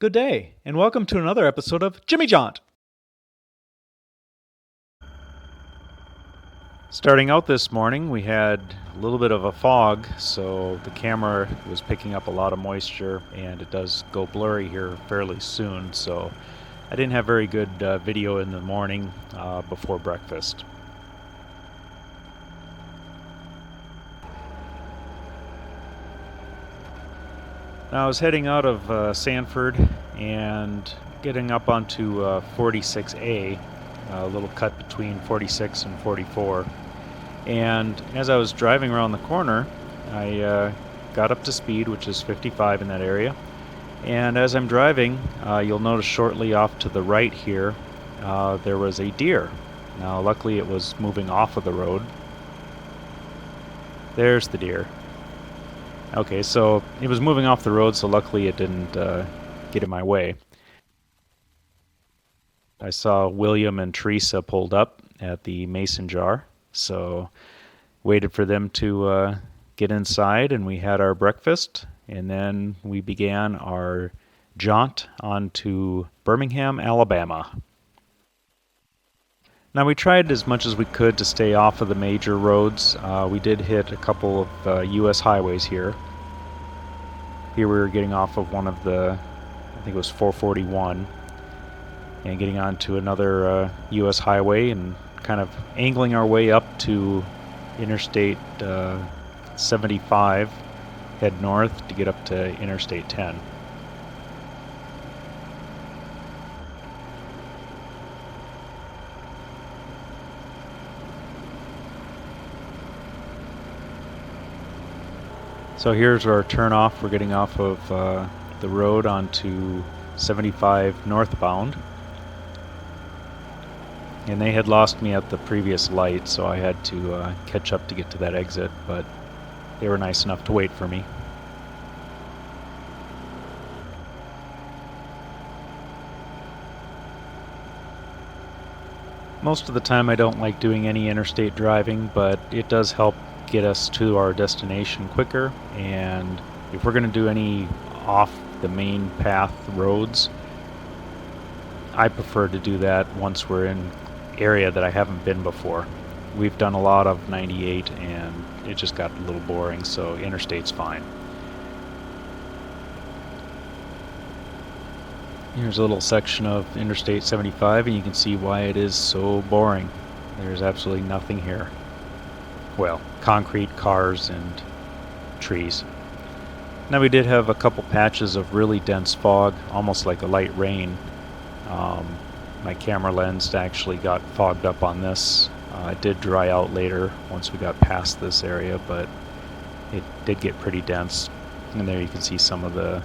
Good day, and welcome to another episode of Jimmy Jaunt. Starting out this morning, we had a little bit of a fog, so the camera was picking up a lot of moisture, and it does go blurry here fairly soon, so I didn't have very good video in the morning before breakfast. Now, I was heading out of Sanford and getting up onto 46A, a little cut between 46 and 44. And as I was driving around the corner, I got up to speed, which is 55 in that area. And as I'm driving, you'll notice shortly off to the right here, there was a deer. Now, luckily it was moving off of the road. There's the deer. Okay, so it was moving off the road, so luckily it didn't get in my way. I saw William and Teresa pulled up at the mason jar, so waited for them to get inside, and we had our breakfast, and then we began our jaunt onto Birmingham, Alabama. Now, we tried as much as we could to stay off of the major roads. We did hit a couple of U.S. highways here. Here we were getting off of one of the, I think it was 441, and getting onto another U.S. highway and kind of angling our way up to Interstate 75, head north to get up to Interstate 10. So here's our turnoff. We're getting off of the road onto 75 northbound. And they had lost me at the previous light, so I had to catch up to get to that exit, but they were nice enough to wait for me. Most of the time I don't like doing any interstate driving, but it does help get us to our destination quicker, and if we're going to do any off the main path roads, I prefer to do that once we're in area that I haven't been before. We've done a lot of 98 and it just got a little boring, so interstate's fine. Here's a little section of Interstate 75, and you can see why it is so boring. There's absolutely nothing here. Well, concrete, cars, and trees. Now, we did have a couple patches of really dense fog, almost like a light rain. My camera lens actually got fogged up on this. It did dry out later once we got past this area, but it did get pretty dense. And there you can see some of the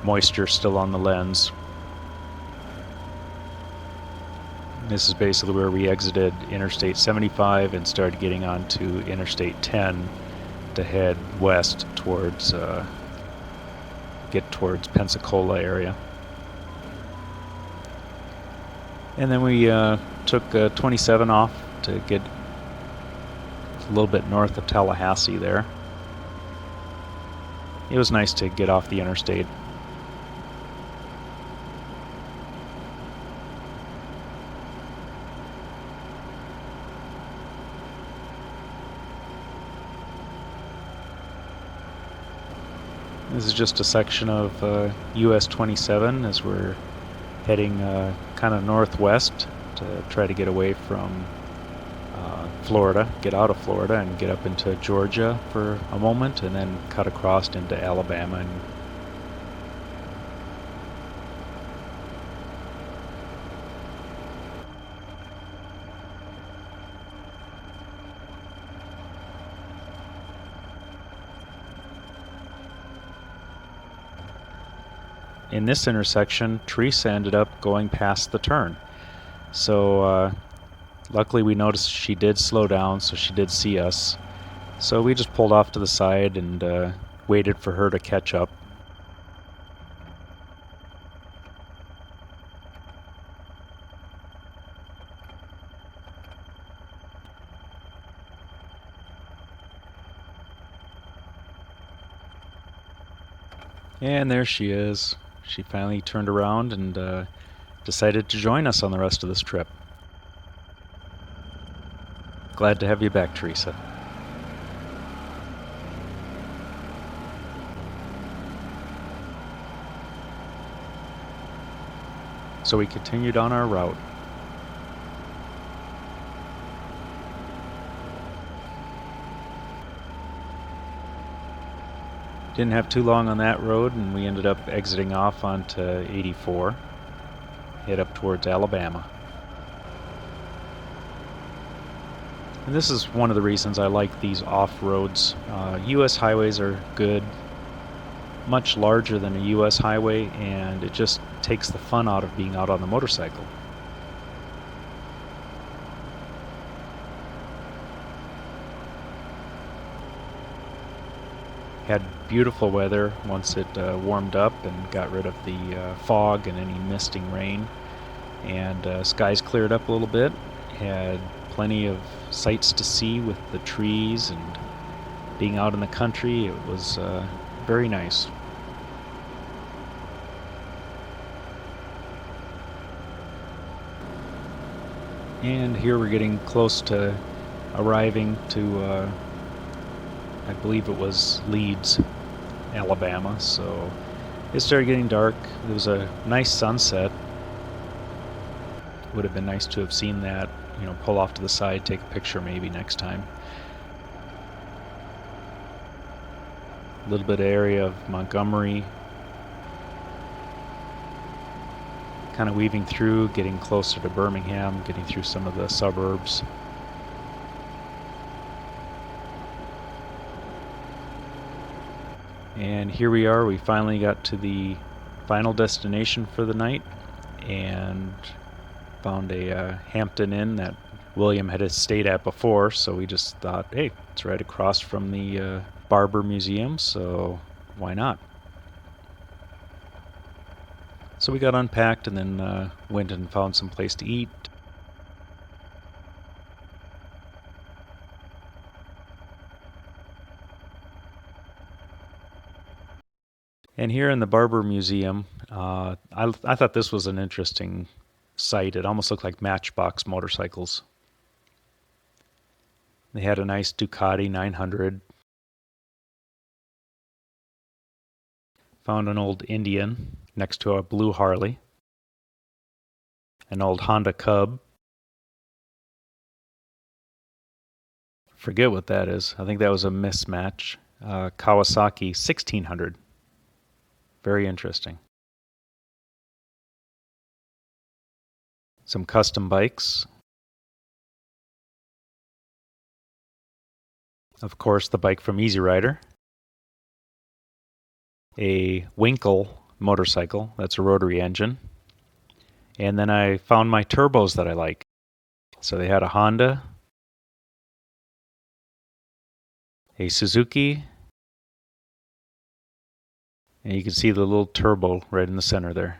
moisture still on the lens. This is basically where we exited Interstate 75 and started getting onto Interstate 10 to head west towards, get towards Pensacola area. And then we took 27 off to get a little bit north of Tallahassee there. It was nice to get off the interstate. This is just a section of US 27 as we're heading kind of northwest to try to get away from Florida, get out of Florida and get up into Georgia for a moment, and then cut across into Alabama. And in this intersection, Teresa ended up going past the turn. So luckily we noticed she did slow down, so she did see us. So we just pulled off to the side and waited for her to catch up. And there she is. she finally turned around and decided to join us on the rest of this trip. Glad to have you back, Teresa. So we continued on our route. Didn't have too long on that road, and we ended up exiting off onto 84, head up towards Alabama. And this is one of the reasons I like these off-roads. U.S. highways are good, much larger than a U.S. highway, and it just takes the fun out of being out on the motorcycle. Had beautiful weather once it warmed up and got rid of the fog and any misting rain, and skies cleared up a little bit. Had plenty of sights to see with the trees and being out in the country. It was very nice. And here we're getting close to arriving to I believe it was Leeds, Alabama. So it started getting dark. There was a nice sunset. Would have been nice to have seen that, pull off to the side, take a picture maybe next time. A little bit of area of Montgomery. Kind of weaving through, getting closer to Birmingham, getting through some of the suburbs. And here we are. We finally got to the final destination for the night and found a Hampton Inn that William had stayed at before, so we just thought, hey, it's right across from the Barber Museum, so why not? So we got unpacked and then went and found some place to eat. And here in the Barber Museum, I thought this was an interesting site. It almost looked like Matchbox motorcycles. They had a nice Ducati 900. Found an old Indian next to a blue Harley. An old Honda Cub. Forget what that is. I think that was a mismatch. Kawasaki 1600. Very interesting. Some custom bikes. Of course, the bike from Easy Rider. A Winkle motorcycle. That's a rotary engine. And then I found my turbos that I like. So they had a Honda, a Suzuki, and you can see the little turbo right in the center there.